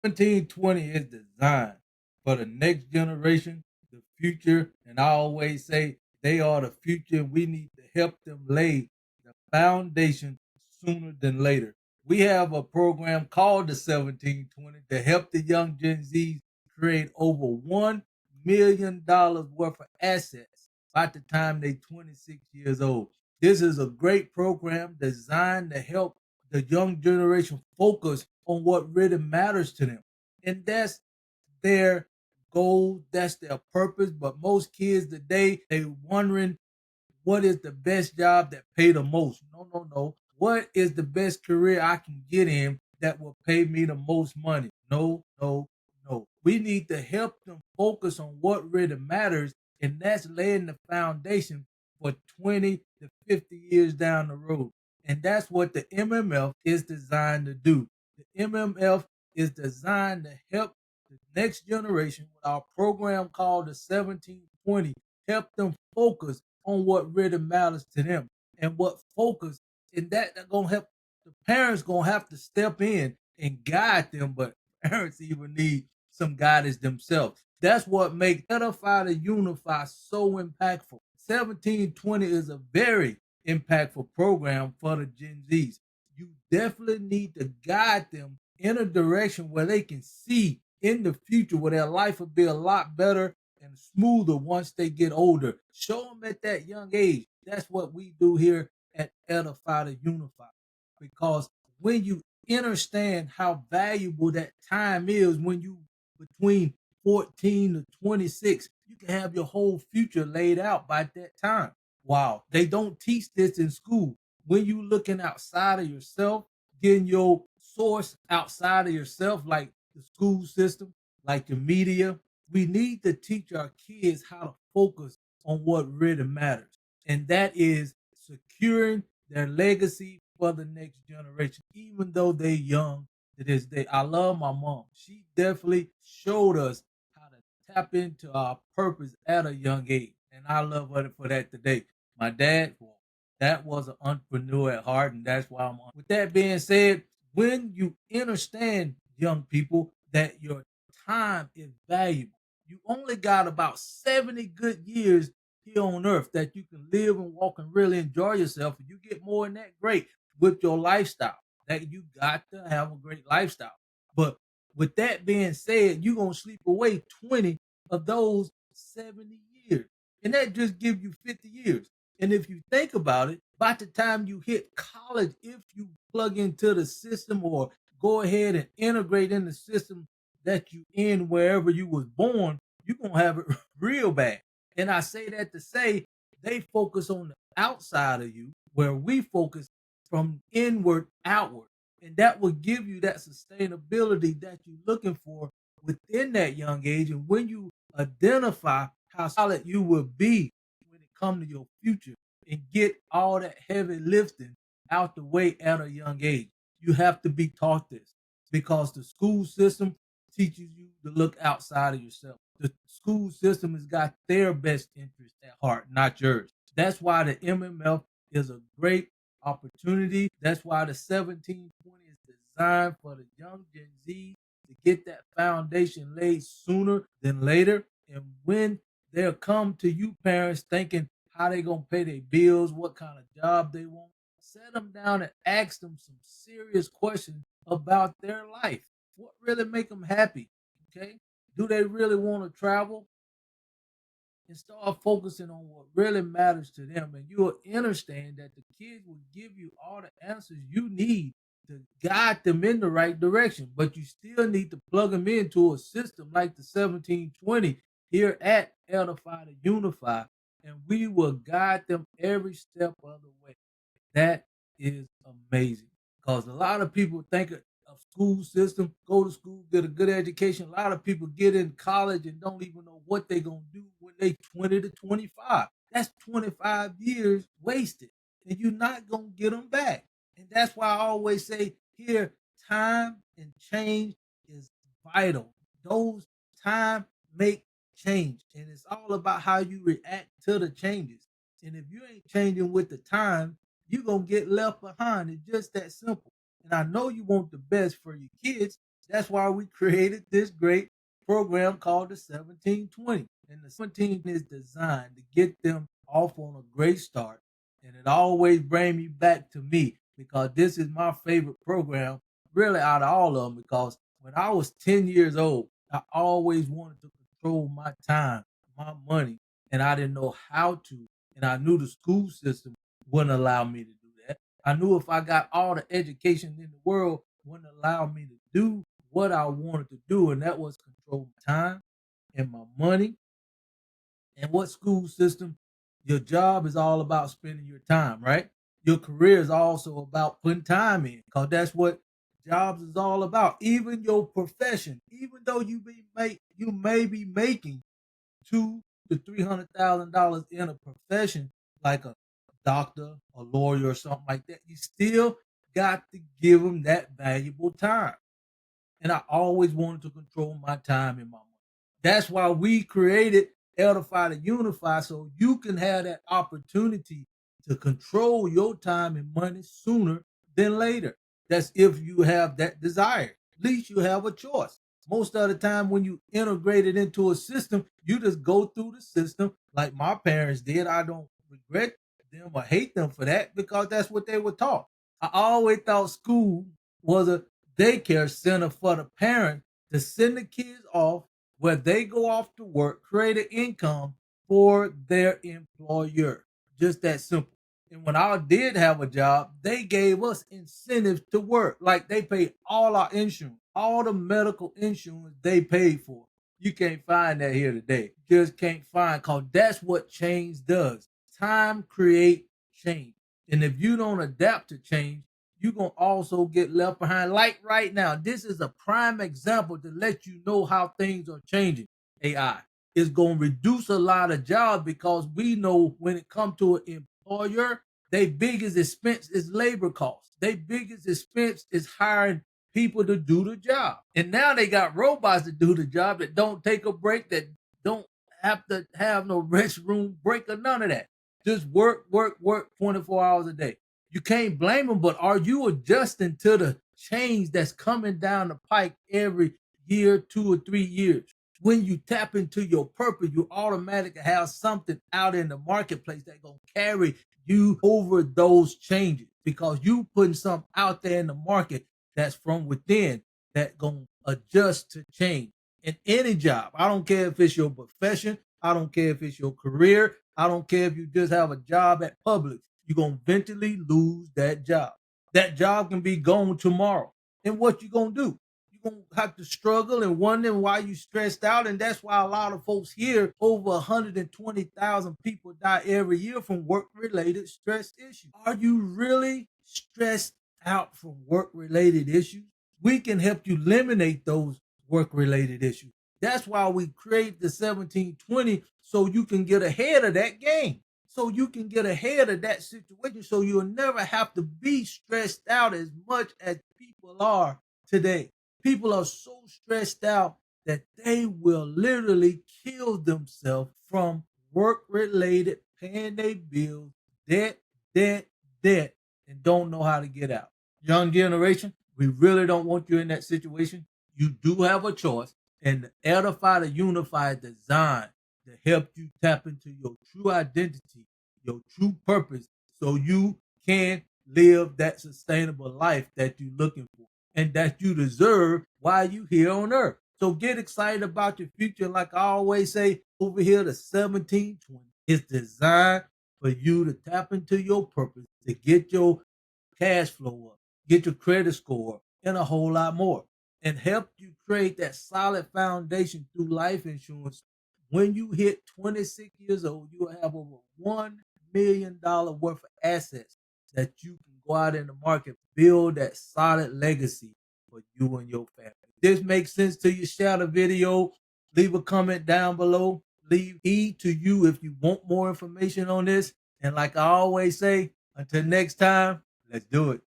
1720 is designed for the next generation, the future, and I always say they are the future. We need to help them lay the foundation sooner than later. We have a program called the 1720 to help the young Gen Zs create over $1 million worth of assets by the time they're 26 years old. This is a great program designed to help the young generation focus on what really matters to them. And that's their goal, that's their purpose. But most kids today, they wondering what is the best job that pay the most. No, no, no. What is the best career I can get in that will pay me the most money? No, no, no. We need to help them focus on what really matters, and that's laying the foundation for 20 to 50 years down the road. And that's what the MMF is designed to do. The MMF is designed to help the next generation with our program called the 1720, help them focus on what really matters to them and what focus, and that gonna help. The parents gonna have to step in and guide them, but parents even need some guidance themselves. That's what makes edify to unify so impactful. 1720 is a very impactful program for the Gen Zs. You definitely need to guide them in a direction where they can see in the future where their life will be a lot better and smoother once they get older. Show them at that young age. That's what we do here at Edify to Unify. Because when you understand how valuable that time is, when you between 14 to 26, you can have your whole future laid out by that time. Wow, they don't teach this in school. When you looking outside of yourself, getting your source outside of yourself, like the school system, like the media, we need to teach our kids how to focus on what really matters. And that is securing their legacy for the next generation, even though they're young to this day. I love my mom. She definitely showed us how to tap into our purpose at a young age. And I love her for that today. My dad, well, that was an entrepreneur at heart, and that's why I'm on. With that being said, when you understand, young people, that your time is valuable, you only got about 70 good years here on earth that you can live and walk and really enjoy yourself. If you get more than that, great, with your lifestyle. That you got to have a great lifestyle. But with that being said, you're gonna sleep away 20 of those 70 years. And that just gives you 50 years. And if you think about it, by the time you hit college, if you plug into the system or go ahead and integrate in the system that you in wherever you was born, you're gonna have it real bad. And I say that to say they focus on the outside of you, where we focus from inward outward. And that will give you that sustainability that you're looking for within that young age. And when you identify how solid you will be when it comes to your future and get all that heavy lifting out the way at a young age, you have to be taught this because the school system teaches you to look outside of yourself. The school system has got their best interest at heart, not yours. That's why the MMF is a great opportunity. That's why the 1720 is designed for the young Gen Z to get that foundation laid sooner than later. And when they'll come to you parents thinking how they gonna pay their bills, what kind of job they want, set them down and ask them some serious questions about their life. What really make them happy? Okay, do they really want to travel? And start focusing on what really matters to them. And you'll understand that the kids will give you all the answers you need to guide them in the right direction. But you still need to plug them into a system like the 1720 here at Edify to Unify, and we will guide them every step of the way. That is amazing because a lot of people think of school system, go to school, get a good education. A lot of people get in college and don't even know what they're going to do when they 20 to 25. That's 25 years wasted, and you're not going to get them back. And that's why I always say here, time and change is vital. Those time make change, and it's all about how you react to the changes. And if you ain't changing with the time, you're gonna get left behind. It's just that simple. And I know you want the best for your kids, That's why we created this great program called the 1720. And the 17 is designed to get them off on a great start. And it always brings me back to me because this is my favorite program, really out of all of them. Because when I was 10 years old, I always wanted to control my time, my money, and I didn't know how to. And I knew the school system wouldn't allow me to do that. I knew if I got all the education in the world, wouldn't allow me to do what I wanted to do, and that was control my time and my money. And what school system? Your job is all about spending your time, right? Your career is also about putting time in, because that's what jobs is all about. Even your profession, even though you may be making $200,000 to $300,000 in a profession like a doctor, a lawyer, or something like that, you still got to give them that valuable time. And I always wanted to control my time and my money. That's why we created Edify to Unify, so you can have that opportunity to control your time and money sooner than later. That's if you have that desire. At least you have a choice. Most of the time, when you integrate it into a system, you just go through the system like my parents did. I don't regret them or hate them for that because that's what they were taught. I always thought school was a daycare center for the parent to send the kids off where they go off to work, create an income for their employer. Just that simple. And when I did have a job, they gave us incentives to work. Like they paid all our insurance, all the medical insurance they paid for. You can't find that here today. Just can't find, because that's what change does. Time create change. And if you don't adapt to change, you're going to also get left behind. Like right now, this is a prime example to let you know how things are changing. AI is going to reduce a lot of jobs because we know when it comes to an employer, their biggest expense is labor costs. Their biggest expense is hiring people to do the job. And now they got robots to do the job that don't take a break, that don't have to have no rest room break or none of that. Just work, work, work 24 hours a day. You can't blame them, but are you adjusting to the change that's coming down the pike every year, 2 or 3 years? When you tap into your purpose, you automatically have something out in the marketplace that's going to carry you over those changes because you putting something out there in the market that's from within that going to adjust to change. In any job, I don't care if it's your profession, I don't care if it's your career, I don't care if you just have a job at Publix, you're going to eventually lose that job. That job can be gone tomorrow. And what you going to do? You're going to have to struggle and wondering why you stressed out. And that's why a lot of folks here, over 120,000 people die every year from work-related stress issues. Are you really stressed out from work-related issues? We can help you eliminate those work-related issues. That's why we create the 1720, so you can get ahead of that game. So you can get ahead of that situation, so you'll never have to be stressed out as much as people are today. People are so stressed out that they will literally kill themselves from work related, paying their bills, debt, debt, debt, and don't know how to get out. Young generation, we really don't want you in that situation. You do have a choice, and the Edify to Unify is designed to help you tap into your true identity, your true purpose, so you can live that sustainable life that you're looking for and that you deserve while you're here on earth. So get excited about your future. Like I always say, over here, the 1720 is designed for you to tap into your purpose, to get your cash flow up, get your credit score up, and a whole lot more, and help you create that solid foundation through life insurance. When you hit 26 years old, you will have over $1 million worth of assets that you can go out in the market, build that solid legacy for you and your family. If this makes sense to you, share the video, leave a comment down below, leave to you if you want more information on this. And like I always say, until next time, let's do it.